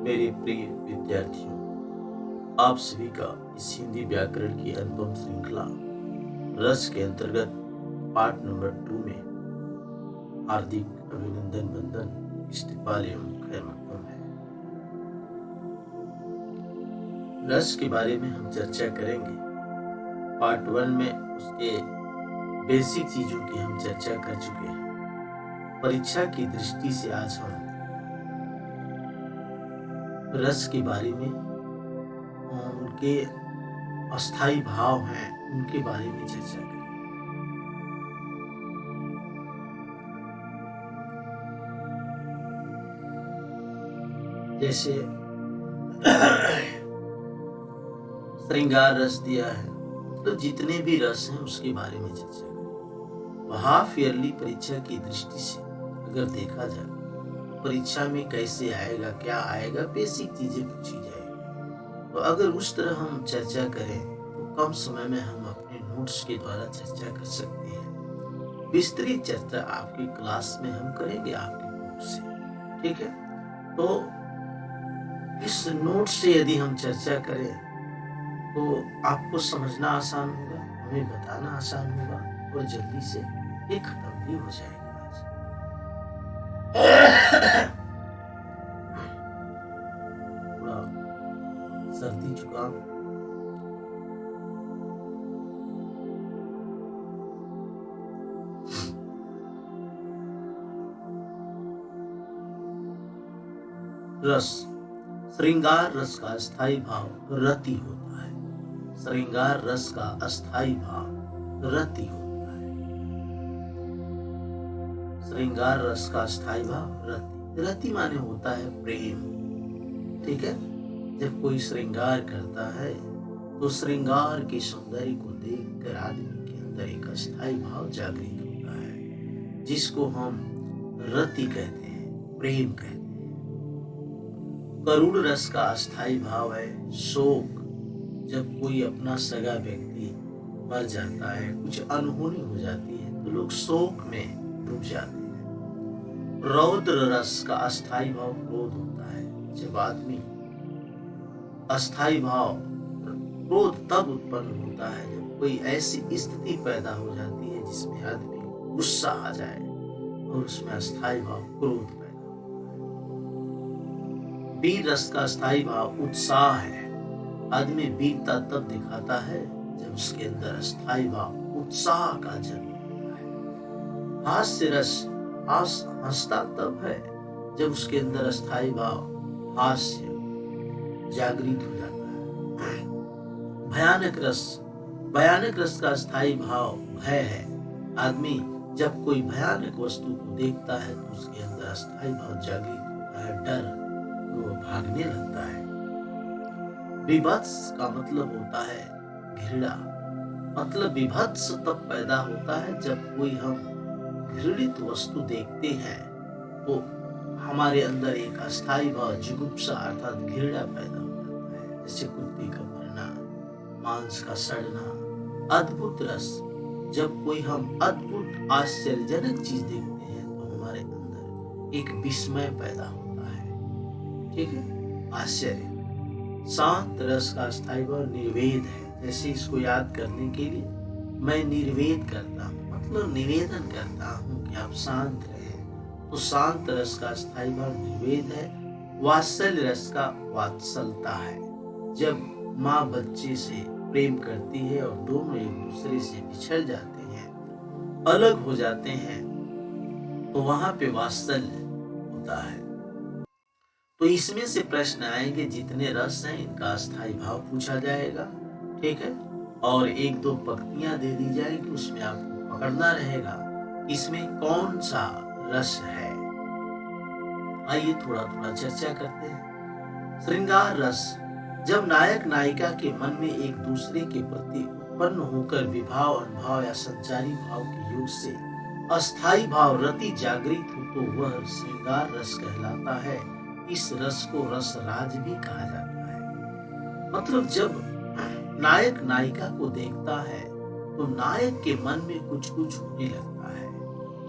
मेरे प्रिय विद्यार्थियों, आप सभी का इस हिंदी व्याकरण की अनुपम श्रृंखला रस के अंतर्गत पाठ नंबर 2 में हार्दिक अभिनंदन बंदन इस्तीफाल एवं खैर मकदम है। रस के बारे में हम चर्चा करेंगे। पार्ट 1 में उसके बेसिक चीजों की हम चर्चा कर चुके हैं। परीक्षा की दृष्टि से आज हम रस के बारे में, उनके अस्थाई भाव हैं, उनके बारे में चर्चा करें। जैसे श्रृंगार रस दिया है, तो जितने भी रस हैं उसके बारे में चर्चा करें। हाफ ईयरली परीक्षा की दृष्टि से अगर देखा जाए, परीक्षा में कैसे आएगा, क्या आएगा, बेसिक चीजें पूछी जाएगी। तो अगर उस तरह हम चर्चा करें तो कम समय में हम अपने नोट्स के द्वारा चर्चा कर सकते हैं। विस्तृत चर्चा आपकी क्लास में हम करेंगे आपके बुक से, ठीक है। तो इस नोट से यदि हम चर्चा करें तो आपको समझना आसान होगा, हमें बताना आसान होगा और जल्दी से ये खत्म भी हो जाएगा। थोड़ा सर्दी जुकाम रस। श्रृंगार रस का अस्थाई भाव रति होता है। श्रृंगार रस का अस्थाई भाव रति होता है। श्रृंगार रस का अस्थाई भाव रति। रति माने होता है प्रेम, ठीक है। जब कोई श्रृंगार करता है तो श्रृंगार के सौंदर्य को देखकर आदमी के अंदर एक अस्थाई भाव जागृत होता है, जिसको हम रति कहते हैं, प्रेम कहते हैं। करुण रस का अस्थाई भाव है शोक। जब कोई अपना सगा व्यक्ति मर जाता है, कुछ अनहोनी हो जाती है, तो लोग शोक में डूब जाते हैं। रौद्र रस का अस्थाई भाव क्रोध होता है। जब आदमी अस्थाई भाव क्रोध तब उत्पन्न होता है जब कोई ऐसी स्थिति पैदा हो जाती है जिसमें आदमी गुस्सा आ जाए और उसमें अस्थाई भाव क्रोध पैदा होता है। वीर रस का अस्थाई भाव उत्साह है। आदमी वीरता तब दिखाता है जब उसके अंदर अस्थाई भाव उत्साह का जन्म होता है। हास्य रस हंसता तब है जब उसके अंदर अस्थाई भाव हास्य जागृत हो जाता है। भयानक रस का अस्थाई भाव भय है। आदमी जब कोई भयानक वस्तु को देखता है तो उसके अंदर अस्थाई भाव जागृत होता है, डर, तो वो भागने लगता है। विभत्स का मतलब होता है घृणा। मतलब विभत्स तब पैदा होता है जब कोई हम घृणित वस्तु देखते हैं तो हमारे अंदर एक अस्थाई भाव जुगुप्सा अर्थात घृणा पैदा हो जाता है। जैसे कुत्ते का मरना, मांस का सड़ना। अद्भुत रस, जब कोई हम अद्भुत आश्चर्यजनक चीज देखते हैं तो हमारे अंदर एक विस्मय पैदा होता है, ठीक है, आश्चर्य। शांत रस का अस्थाई भाव निर्वेद है। जैसे इसको याद करने के लिए मैं निर्वेद करता हूँ, मतलब निवेदन करता हूँ कि आप शांत रहे। तो शांत रस का अस्थाई भाव निर्वेद है। वात्सल्य रस का वात्सलता है। जब माँ बच्चे से प्रेम करती है और दोनों एक दूसरे से बिछड़ जाते हैं, अलग हो जाते हैं, तो वहां पे वात्सल्य होता है। तो इसमें से प्रश्न आएंगे, जितने रस हैं इनका अस्थाई भाव पूछा जाएगा, ठीक है। और एक दो पंक्तियां दे दी जाएगी, उसमें आपको पकड़ना रहेगा इसमें कौन सा रस है। आइए थोड़ा थोड़ा चर्चा करते हैं। श्रृंगार रस, जब नायक नायिका के मन में एक दूसरे के प्रति उत्पन्न होकर विभाव, अनुभाव या संचारी भाव के योग से अस्थाई भाव रति जागृत हो तो वह श्रृंगार रस कहलाता है। इस रस को रस राज भी कहा जाता है। मतलब जब नायक नायिका को देखता है तो नायक के मन में कुछ कुछ होने लगता है,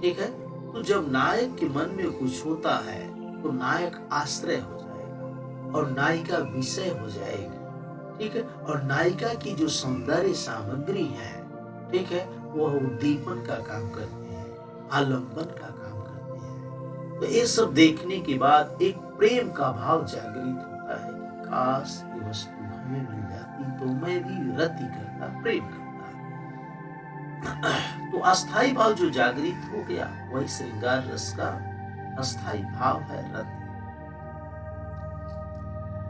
ठीक है। तो जब नायक के मन में कुछ होता है तो नायक आश्रय हो जाएगा, और नायिका विषय हो जाएगी। ठीक है, और नायिका की जो सौंदर्य सामग्री है, ठीक है, वह उद्दीपन का काम करते हैं, आलंबन का काम करते हैं। तो ये सब देखने के बाद एक प्रेम का भाव जागृत होता है कि काश ये वस्तु हमें मिल जाती तो मैं भी रति करता, प्रेम करता। तो अस्थाई भाव जो जागृत हो गया वही श्रृंगार रस का अस्थाई भाव है, रति।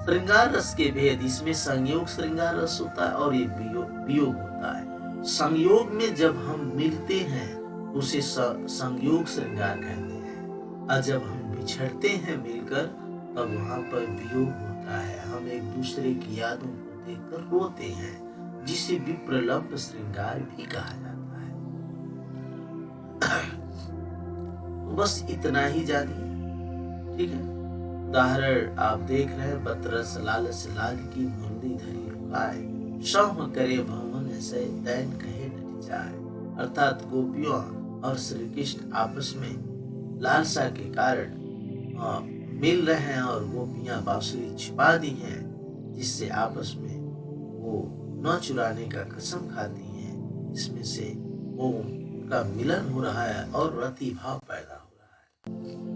श्रृंगार रस के भेद, इसमें संयोग श्रृंगार रस होता है और ये वियोग होता है। संयोग में जब हम मिलते हैं तो उसे संयोग श्रृंगार कहते हैं, और जब हम बिछड़ते हैं मिलकर तब वहां पर वियोग होता है। हम एक दूसरे की यादों को देखकर रोते हैं, जिसे विप्रलंब श्रृंगार भी कहा जाता है। तो बस इतना ही जानिए, ठीक है। उदाहरण आप देख रहे हैं, बतरस लालच लाल की मुरली धरी रुकाए, शौह करे भवन ऐसे दैन कहे न जाए। अर्थात गोपियों और श्री कृष्ण आपस में लालसा के कारण मिल रहे हैं और गोपियां बांसुरी छिपा दी हैं, जिससे आपस में वो न चुराने का कसम खाती हैं। इसमें से वो उनका मिलन हो रहा है और रति भाव पैदा हो रहा है।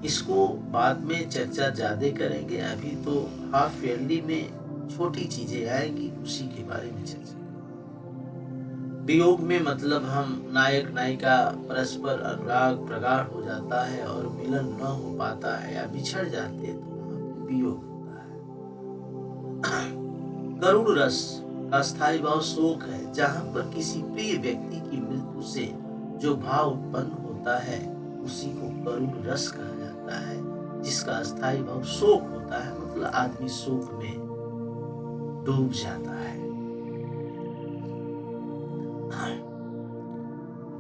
इसको बाद में चर्चा ज्यादा करेंगे, अभी तो हाफ ईयरली में छोटी चीजें आएंगी, उसी के बारे में चर्चा करेंगे। वियोग में मतलब हम नायक नायिका परस्पर अनुराग प्रगाढ़ हो जाता है और मिलन न हो पाता है या बिछड़ जाते हैं, तो वहां पे वियोग होता है। करुण रस का स्थायी भाव शोक है, जहां पर किसी प्रिय व्यक्ति की मृत्यु से जो भाव उत्पन्न होता है उसी को करुण रस कहा जाता है, जिसका स्थायी भाव शोक होता है। मतलब आदमी शोक में डूब जाता है।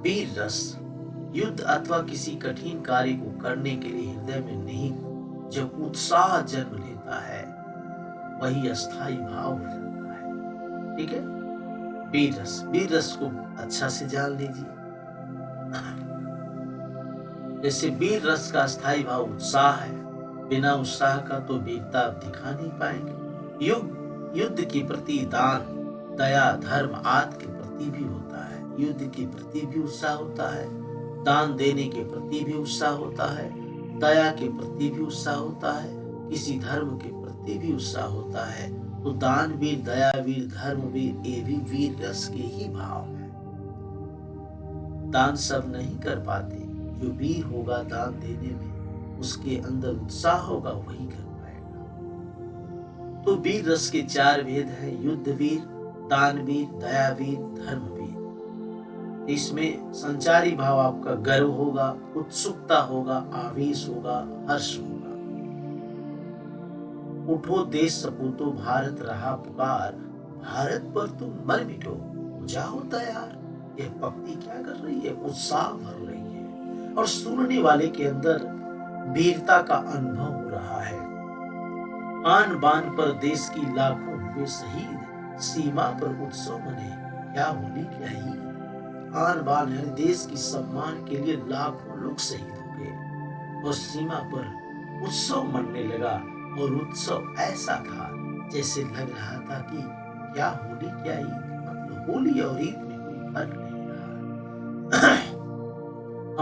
वीर रस, युद्ध अथवा किसी कठिन कार्य को करने के लिए हृदय में निहित जब उत्साह जन्म लेता है वही अस्थाई भाव हो जाता है। ठीक है, वीर रस, वीर रस को अच्छा से जान लीजिए। जैसे वीर रस का स्थायी भाव उत्साह है, बिना उत्साह का तो वीरता आप दिखा नहीं पाएंगे। युद्ध के प्रति दान, दया, धर्म आदि के प्रति भी होता है। युद्ध के प्रति भी उत्साह होता है, दान देने के प्रति भी उत्साह होता है, दया के प्रति भी उत्साह होता है, किसी धर्म के प्रति भी उत्साह होता है। तो दानवीर, दयावीर, धर्मवीर, ये भी वीर रस के ही भाव है। दान सब नहीं कर पाते, जो वीर होगा दान देने में, उसके अंदर उत्साह होगा, वही कर पाएगा। तो वीर रस के चार भेद हैं, युद्ध वीर, दानवीर, दयावीर, धर्मवीर। इसमें संचारी भाव आपका गर्व होगा, उत्सुकता होगा, आवेश होगा, हर्ष होगा। उठो देश सपूतो भारत रहा पुकार, भारत पर तुम मर मिटो, जाओ तैयार। यह भक्ति क्या कर रही है? उत्साह भर रही है और सुनने वाले के अंदर वीरता का अनुभव हो रहा है। आन बान पर देश की लाखों हुए शहीद, सीमा पर उत्सव मने, क्या होली क्या ही। आन बान है, देश की सम्मान के लिए लाखों लोग शहीद हो गए और सीमा पर उत्सव मनने लगा। और उत्सव ऐसा था जैसे लग रहा था कि क्या होली क्या ईद, मतलब होली और ईद में कोई फर्क नहीं रहा।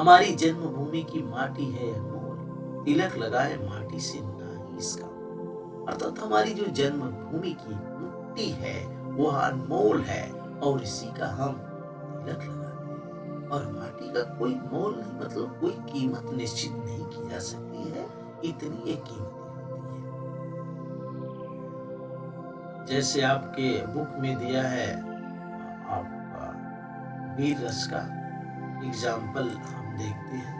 हमारी जन्मभूमि की माटी है अनमोल, तिलक लगाए माटी से नहीं इसका। अर्थात हमारी जो जन्मभूमि की मिट्टी है वो अनमोल है और इसी का हम तिलक लगाते हैं। और माटी का कोई मोल नहीं, मतलब कोई कीमत निश्चित नहीं की जा सकती है, इतनी एक कीमत। जैसे आपके बुक में दिया है आपका वीर रस का एग्जाम्पल हम देखते हैं,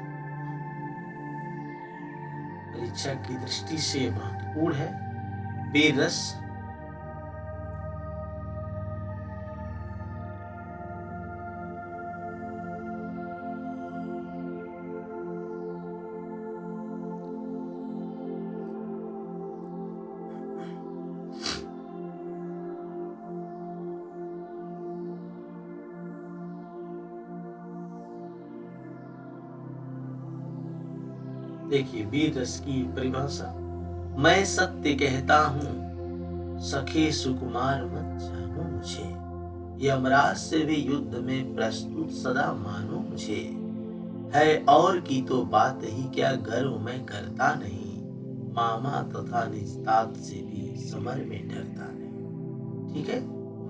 परीक्षा की दृष्टि से महत्वपूर्ण है वीर रस। देखिए वीर रस की परिभाषा, मैं सत्य कहता हूँ, सखे सुकुमार मत जानो मुझे। यमराज से भी युद्ध में प्रस्तुत सदा मानो मुझे। है और की तो बात ही क्या, गर्व मैं करता नहीं। मामा तथा निजतात से भी समर में डरता नहीं। ठीक है,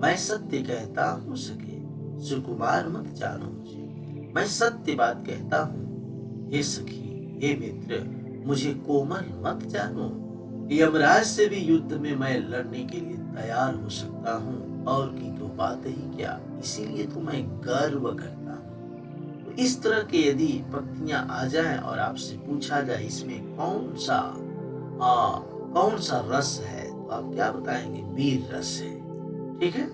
मैं सत्य कहता हूँ सके सुकुमार मत जानो मुझे। मैं सत्य बात कहता हूँ, हे सखी हे मित्र मुझे कोमल मत जानो। यमराज से भी युद्ध में मैं लड़ने के लिए तैयार हो सकता हूँ, और की तो बात ही क्या, इसीलिए तो मैं गर्व करता हूँ। तो इस तरह के यदि पंक्तियां आ जाएं और आपसे पूछा जाए इसमें कौन सा रस है, तो आप क्या बताएंगे? वीर रस है। ठीक है,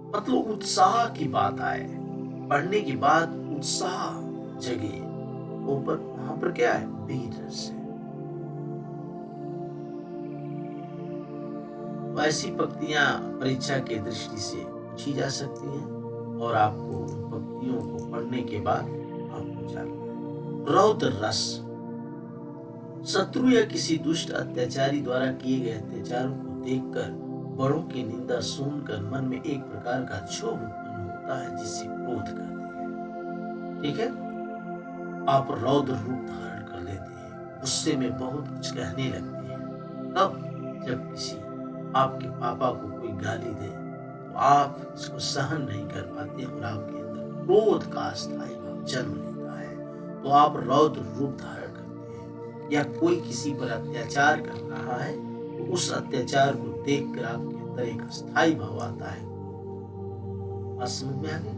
मतलब उत्साह की बात आए, पढ़ने के बाद उत्साह जगे, ऊपर वहां पर क्या है? वीर रस है। तो ऐसी पंक्तियां परीक्षा की दृष्टि से पूछी जा सकती हैं, और आपको उन पंक्तियों को पढ़ने के बाद आपको जानना है। रौद्र रस, शत्रु या किसी दुष्ट अत्याचारी द्वारा किए गए अत्याचारों को देखकर, बड़ों की निंदा सुनकर मन में एक प्रकार का क्षोभ उत्पन्न होता है, जिससे क्रोध करते हैं। ठीक है, आप रौद्र रूप धारण कर लेते हैं, गुस्से में बहुत कुछ कहने लगते हैं। कब? जब किसी आपके पापा को कोई गाली दे, तो आप इसको सहन नहीं कर पाते और आपके अंदर क्रोध का अस्थायी भाव जन्म लेता है, तो आप रौद्र रूप धारण करते हैं। या कोई किसी पर अत्याचार कर रहा है, तो उस अत्याचार को देखकर आपके अंदर एक अस्थायी भाव आता है। बात समझ में आ गई?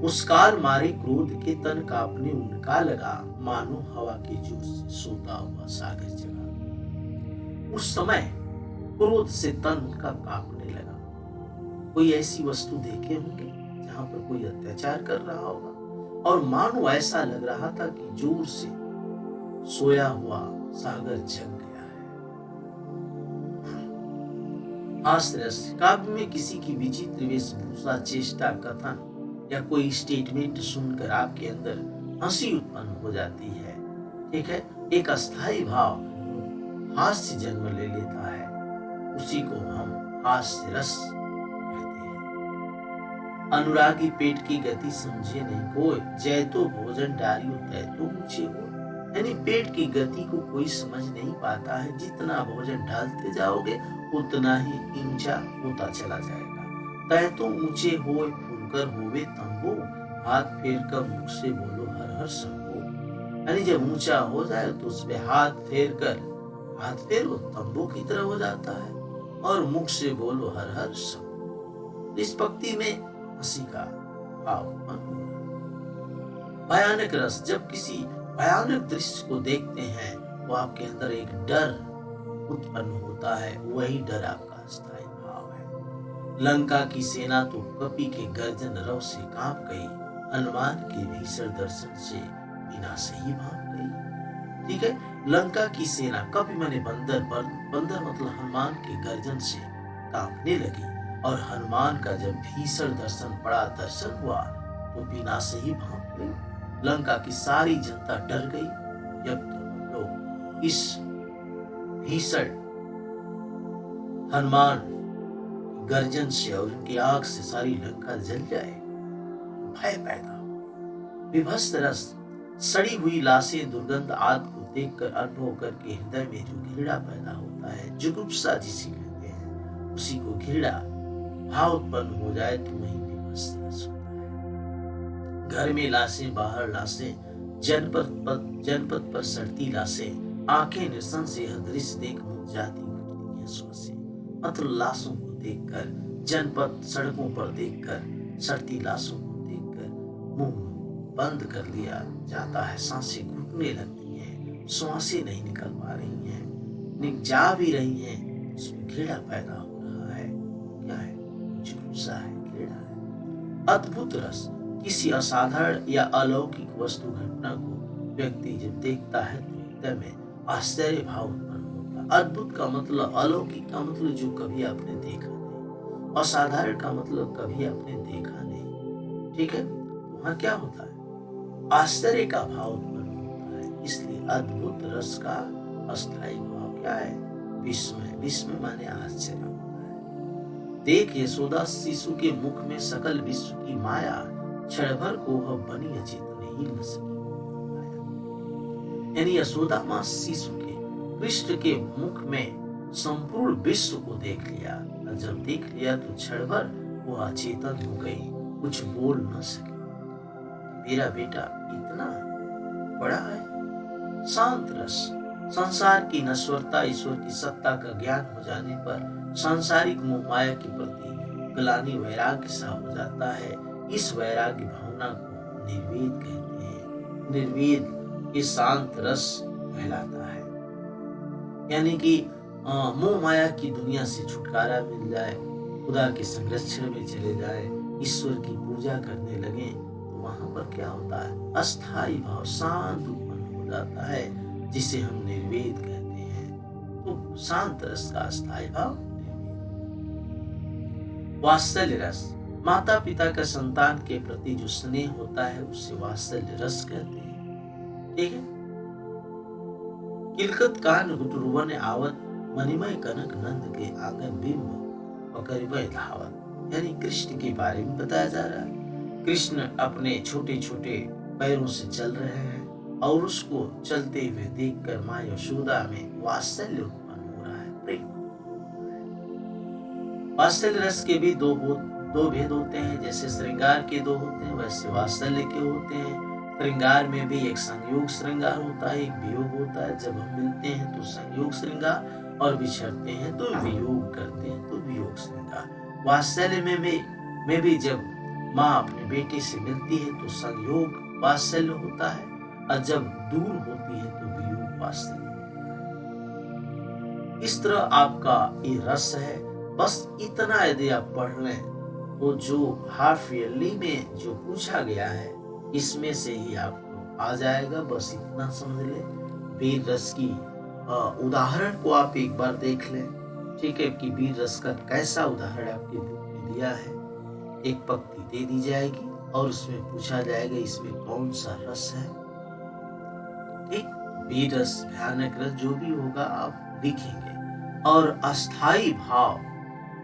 उस काल मारे क्रोध के तन कांपने उनका लगा, मानो हवा के जोश से सोता हुआ सागर जगा। उस समय क्रोध से तन उनका कांपने लगा। कोई ऐसी वस्तु देखे होंगे जहां पर कोई अत्याचार कर रहा होगा, और मानो ऐसा लग रहा था कि जोर से सोया हुआ सागर जग गया है। हास्य रस, काव्य में किसी की विचित्र वेशभूषा, चेष्टा, कथन या कोई स्टेटमेंट सुनकर आपके अंदर हंसी उत्पन्न हो जाती है। ठीक है, एक अस्थायी भाव हास्य जन्म ले लेता है, उसी को हम हास्य रस कहते हैं। अनुरागी पेट की गति समझे नहीं कोई, जय तो भोजन डारियो तय तो ऊंचे हो। यानी पेट की गति को कोई समझ नहीं पाता है, जितना भोजन डालते जाओगे उतना ही ऊंचा होता चला जाएगा। तय तो ऊंचे होए फूलकर होवे तंबू, हाथ फेर कर मुख से बोलो हर हर शंभू। यानी जब ऊंचा हो जाए तो उस पे हाथ फेरो तंबू की तरह हो जाता है, और मुख से बोलो हर हर शंभू। इस पंक्ति में हंसी का भाव उत्पन्न हो रहा है। भयानक रस, जब किसी भयानक दृश्य को देखते हैं तो आपके अंदर एक डर उत्पन्न होता है, वही डर आपका अस्थायी भाव है। लंका की सेना तो कपि के गर्जन रव से कांप गई, हनुमान के भीषण दर्शन से बिना सही भाग गई। ठीक है, लंका की सेना, कपि माने बंदर, बंदर मतलब हनुमान के गर्जन से कांपने लगी, और हनुमान का जब भीषण दर्शन हुआ तो बिना सही भाग गई। लंका की सारी जनता डर गई। जब तो हम लोग इस भीषण हनुमान गर्जन से और उनकी आग से सारी लंका जल जाए, भय पैदा हो। विभत्स रस, सड़ी हुई लाशें, दुर्गंध आदि को देखकर अनुभव करके हृदय में जो घृणा पैदा होता है, जुगुप्सा जिसे कहते हैं, उसी को घृणा भाव उत्पन्न हो जाए तो वही विभत्स रस होता है। घर में लाशें, बाहर लाशें, जनपद पर सड़ती लाशें, आंखें निरसन से यह दृश्य देख मुझ जाती उठती हैं श्वासें। मतलब लाशों को देखकर, जनपद सड़कों पर देखकर, सड़ती लाशों को देखकर मुंह बंद कर लिया जाता है, सांसें घुटने लगती हैं, श्वासें नहीं निकल पा रही हैं, जा भी रही हैं, उसमें घृणा पैदा हो रहा है। क्या है? जुगुप्सा है, घृणा है। अद्भुत रस, किसी असाधारण या अलौकिक वस्तु घटना को व्यक्ति जब देखता है तो हृदय में आश्चर्य भाव उत्पन्न होता है। अद्भुत का मतलब, अलौकिक का मतलब जो कभी आपने देखा नहीं, असाधारण का मतलब कभी आपने देखा नहीं। ठीक है, वहां क्या होता है? आश्चर्य का भाव उत्पन्न होता है। इसलिए अद्भुत रस का अस्थायी भाव क्या है? विस्मय। विस्मय माने आश्चर्य होता है। देख यशोदा शिशु के मुख में सकल विश्व की माया, क्षण भर को वह बनी अचेतन ही न सकी। यानी यशोदा माँ शिशु के, कृष्ण के मुख में संपूर्ण विश्व को देख लिया, और जब देख लिया तो क्षण भर वो अचेतन हो गई, कुछ बोल न सकी। मेरा बेटा इतना बड़ा है। शांत रस। संसार की नश्वरता, ईश्वर की सत्ता का ज्ञान हो जाने पर सांसारिक मोह माया के प्रति ग्लानि वैराग्य सा हो जाता है। इस वैराग्य भावना को निर्वेद कहते हैं। निर्वेद ये शांत रस कहलाता है। यानी कि मोह माया की दुनिया से छुटकारा मिल जाए, खुदा के संरक्षण में चले जाए, ईश्वर की पूजा करने लगे, तो वहां पर क्या होता है? अस्थाई भाव, शांत उत्पन्न हो जाता है, जिसे हम निर्वेद कहते हैं। तो शांत रस का अस्थाई भाव निर्वेद। वात्सल्य रस। माता पिता का संतान के प्रति जो स्नेह होता है उसे वात्सल्य रस कहते हैं। ठीक है। किलकत कान गुटुरवन आवत, मणिमय कनक नंद के आंगन बिंब पकड़िबय धावत। यानी कृष्ण के बारे में बताया जा रहा है। कृष्ण अपने छोटे छोटे पैरों से चल रहे हैं और उसको चलते हुए देखकर माँ यशोदा में वात्सल्य उत्पन्न हो रहा है, प्रेम। वात्सल्य रस के भी दो भेद होते हैं। जैसे श्रृंगार के दो होते हैं, वैसे वात्सल्य के होते हैं। श्रृंगार में भी एक संयोग श्रृंगार होता है, एक वियोग होता है। जब हम मिलते हैं तो संयोग श्रृंगार, और बिछड़ते हैं तो वियोग करते हैं तो वियोग श्रृंगार। वात्सल्य में भी जब माँ अपने बेटे से मिलती है तो संयोग वात्सल्य होता है, और जब दूर होती है तो वियोग वात्सल्य होता है। इस तरह आपका ये रस है। बस इतना यदि आप पढ़ लें तो जो हाफ ईयरली में जो पूछा गया है इसमें से ही आपको आ जाएगा। बस इतना समझ लें। वीर रस की उदाहरण को आप एक बार देख लें। ठीक है, कि वीर रस का कैसा उदाहरण आपके बुक में दिया है। एक पंक्ति दे दी जाएगी और उसमें पूछा जाएगा इसमें कौन सा रस है। ठीक, वीर रस, भयानक रस, जो भी होगा आप लिखेंगे। और अस्थाई भाव,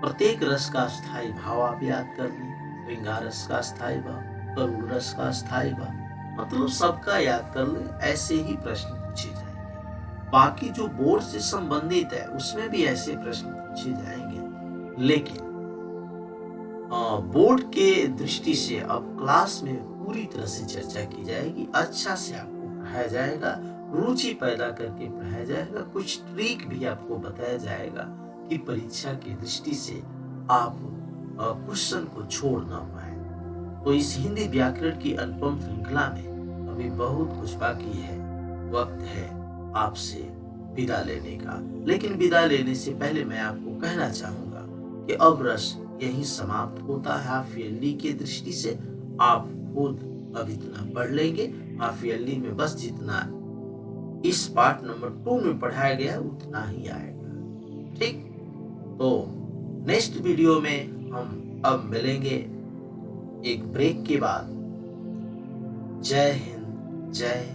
प्रत्येक रस का अस्थाई भाव आप याद कर लें। श्रृंगार रस का अस्थाई भाव, करुण रस का अस्थाई भाव, मतलब सबका याद कर लें। ऐसे ही प्रश्न पूछे जाएंगे। बाकी जो बोर्ड से संबंधित है उसमें भी ऐसे प्रश्न पूछे जाएंगे, लेकिन बोर्ड के दृष्टि से अब क्लास में पूरी तरह से चर्चा की जाएगी। अच्छा से आपको पढ़ाया जाएगा, रुचि पैदा करके पढ़ाया जाएगा। कुछ ट्रिक भी आपको बताया जाएगा कि परीक्षा की दृष्टि से आप क्वेश्चन को छोड़ ना पाए। तो इस हिंदी व्याकरण की अनुपम श्रृंखला में अभी बहुत कुछ बाकी है। वक्त है आपसे विदा लेने का, लेकिन विदा लेने से पहले मैं आपको कहना चाहूंगा कि अब रस यही समाप्त होता है। हाफ ईयरली के दृष्टि से आप खुद अब इतना पढ़ लेंगे। हाफ ईयरली में बस जितना इस पार्ट नंबर 2 में पढ़ाया गया उतना ही आएगा। ठीक, तो नेक्स्ट वीडियो में हम अब मिलेंगे एक ब्रेक के बाद। जय हिंद, जय